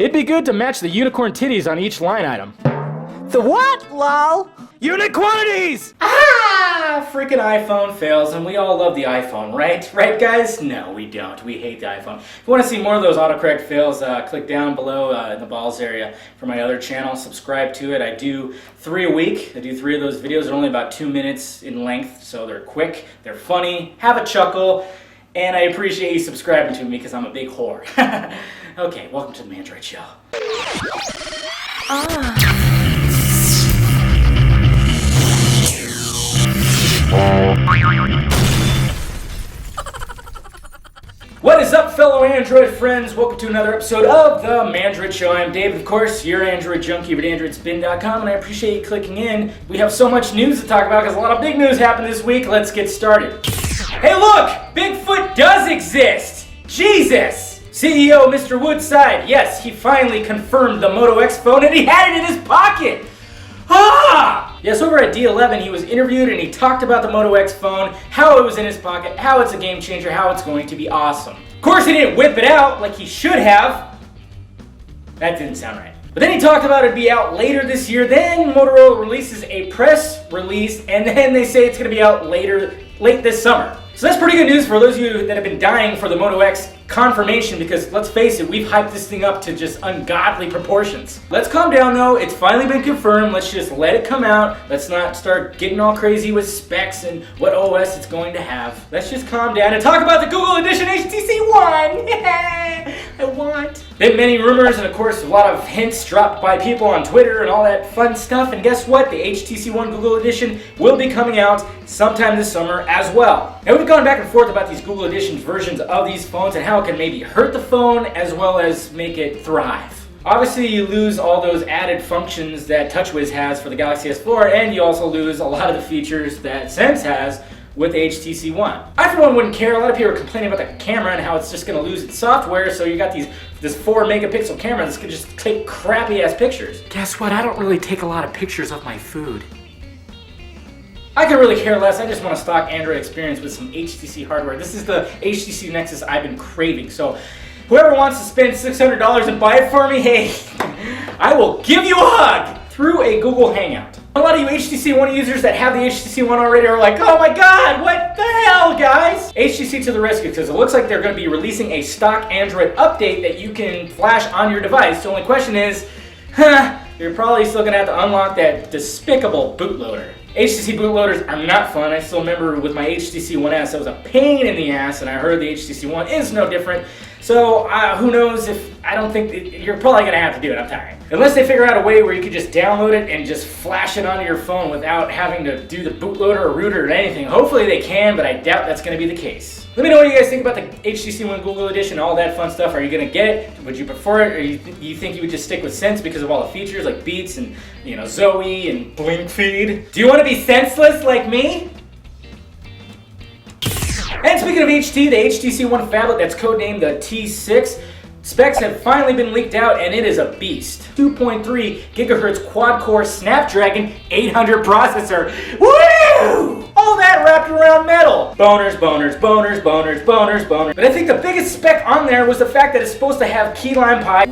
It'd be good to match the unicorn titties on each line item. The what, lol? Unit quantities! Freaking iPhone fails, and we all love the iPhone, right? Right, guys? No, we don't. We hate the iPhone. If you want to see more of those autocorrect fails, click down below in the balls area for my other channel. Subscribe to it. I do 3 a week. I do 3 of those videos. They're only about 2 minutes in length, so they're quick, they're funny, have a chuckle, and I appreciate you subscribing to me because I'm a big whore. Okay, welcome to the Mandroid Show. What is up, fellow Android friends? Welcome to another episode of the Mandroid Show. I'm Dave, of course, your Android junkie at AndroidSPIN.com, and I appreciate you clicking in. We have so much news to talk about because a lot of big news happened this week. Let's get started. Hey look! Bigfoot does exist! Jesus! CEO Mr. Woodside, yes, he finally confirmed the Moto X phone and he had it in his pocket! Yes, over at D11 he was interviewed and he talked about the Moto X phone, how it was in his pocket, how it's a game changer, how it's going to be awesome. Of course he didn't whip it out like he should have. That didn't sound right. But then he talked about it'd be out later this year, then Motorola releases a press release, and then they say it's going to be out late this summer. So that's pretty good news for those of you that have been dying for the Moto X confirmation, because let's face it, we've hyped this thing up to just ungodly proportions. Let's calm down though, it's finally been confirmed, let's just let it come out, let's not start getting all crazy with specs and what OS it's going to have. Let's just calm down and talk about the Google Edition HTC One! I want! Been many rumors and of course a lot of hints dropped by people on Twitter and all that fun stuff, and guess what? The HTC One Google Edition will be coming out sometime this summer as well. Now we've gone back and forth about these Google Edition versions of these phones and how it can maybe hurt the phone as well as make it thrive. Obviously you lose all those added functions that TouchWiz has for the Galaxy S4, and you also lose a lot of the features that Sense has with the HTC One. I for one wouldn't care. A lot of people are complaining about the camera and how it's just going to lose its software, so you got this 4 megapixel camera that's going to just take crappy ass pictures. Guess what? I don't really take a lot of pictures of my food. I could really care less. I just want a stock Android experience with some HTC hardware. This is the HTC Nexus I've been craving. So whoever wants to spend $600 and buy it for me, hey, I will give you a hug through a Google Hangout. A lot of you HTC One users that have the HTC One already are like, oh my god, what the hell, guys? HTC to the rescue, because it looks like they're going to be releasing a stock Android update that you can flash on your device. The only question is, you're probably still going to have to unlock that despicable bootloader. HTC bootloaders are not fun. I still remember with my HTC One S, it was a pain in the ass, and I heard the HTC One is no different. So who knows I don't think you're probably going to have to do it, I'm tired. Unless they figure out a way where you could just download it and just flash it onto your phone without having to do the bootloader or rooter or anything. Hopefully they can, but I doubt that's going to be the case. Let me know what you guys think about the HTC One Google Edition, all that fun stuff. Are you going to get it? Would you prefer it? Or you think you would just stick with Sense because of all the features like Beats and Zoe and Blink Feed? Do you want to be senseless like me? And speaking of HT, the HTC One phablet that's codenamed the T6, specs have finally been leaked out and it is a beast. 2.3 gigahertz quad-core Snapdragon 800 processor. Woo! All that wrapped around metal. Boners, boners, boners, boners, boners, boners. But I think the biggest spec on there was the fact that it's supposed to have key lime pie.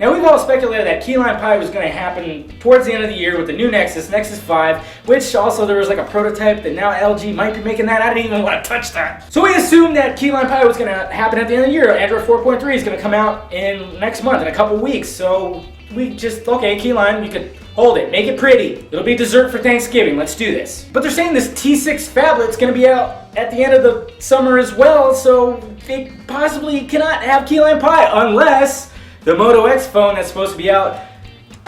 Now we've all speculated that key lime pie was going to happen towards the end of the year with the new Nexus 5, which also there was like a prototype that now LG might be making that. I didn't even want to touch that. So we assumed that key lime pie was going to happen at the end of the year. Android 4.3 is going to come out in next month, in a couple weeks. So we just, okay, key lime, you could hold it, make it pretty. It'll be dessert for Thanksgiving, let's do this. But they're saying this T6 phablet's gonna be out at the end of the summer as well, so they possibly cannot have key lime pie unless the Moto X phone that's supposed to be out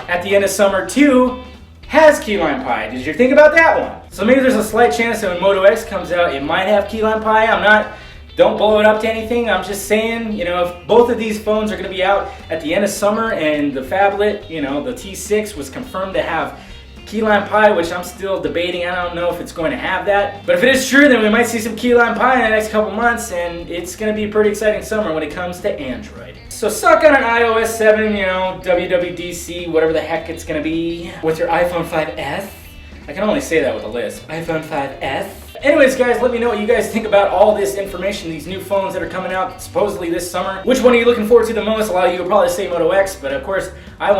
at the end of summer too has key lime pie. Did you think about that one? So maybe there's a slight chance that when Moto X comes out, it might have key lime pie. Don't blow it up to anything. I'm just saying, if both of these phones are going to be out at the end of summer and the phablet, the T6 was confirmed to have key lime pie, which I'm still debating. I don't know if it's going to have that. But if it is true, then we might see some key lime pie in the next couple months, and it's going to be a pretty exciting summer when it comes to Android. So suck on an iOS 7, WWDC, whatever the heck it's going to be, with your iPhone 5S. I can only say that with a lisp. iPhone 5S. Anyways, guys, let me know what you guys think about all this information, these new phones that are coming out supposedly this summer. Which one are you looking forward to the most? A lot of you will probably say Moto X, but of course, I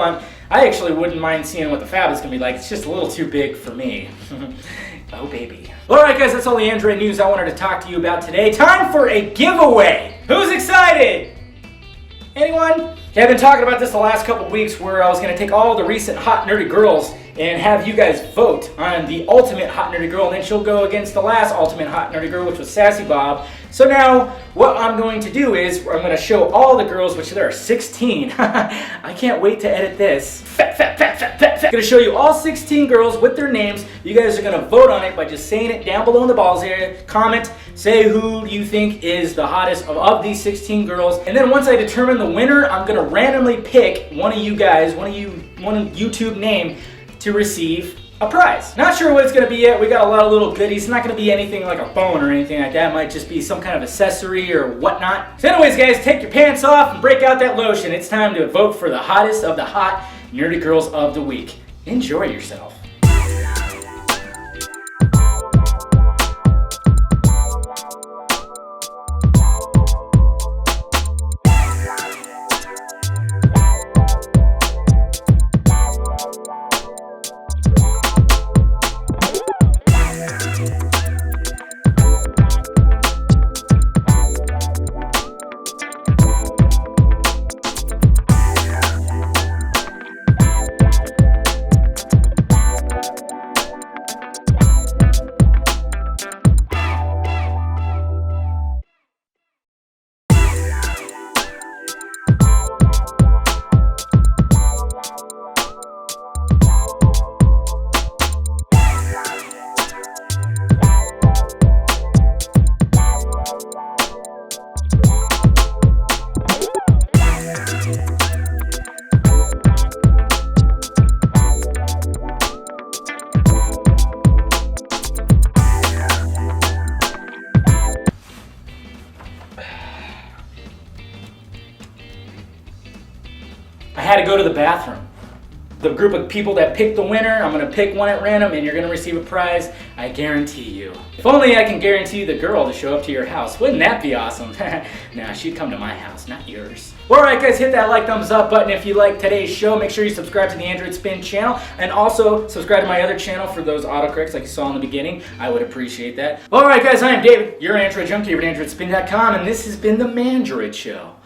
actually wouldn't mind seeing what the Fab is going to be like. It's just a little too big for me. Oh, baby. Alright, guys, that's all the Android news I wanted to talk to you about today. Time for a giveaway! Who's excited? Anyone? Okay, I've been talking about this the last couple weeks where I was going to take all the recent hot nerdy girls and have you guys vote on the ultimate hot nerdy girl, and then she'll go against the last ultimate hot nerdy girl, which was Sassy Bob. So now, what I'm going to do is, I'm going to show all the girls, which there are 16. I can't wait to edit this. I'm going to show you all 16 girls with their names. You guys are going to vote on it by just saying it down below in the balls area. Comment, say who you think is the hottest of these 16 girls. And then once I determine the winner, I'm going to randomly pick one of you guys, one YouTube name, to receive a prize. Not sure what it's going to be yet. We got a lot of little goodies. It's not going to be anything like a phone or anything like that. It might just be some kind of accessory or whatnot. So anyways, guys, take your pants off and break out that lotion. It's time to vote for the hottest of the hot nerdy girls of the week. Enjoy yourself. I had to go to the bathroom. The group of people that picked the winner, I'm going to pick one at random and you're going to receive a prize, I guarantee you. If only I can guarantee the girl to show up to your house. Wouldn't that be awesome? Nah, she'd come to my house, not yours. Alright guys, hit that like, thumbs up button if you like today's show. Make sure you subscribe to the AndroidSPIN channel and also subscribe to my other channel for those autocorrects like you saw in the beginning. I would appreciate that. Alright guys, I am David, your Android Junkie over at AndroidSPIN.com, and this has been the Mandroid Show.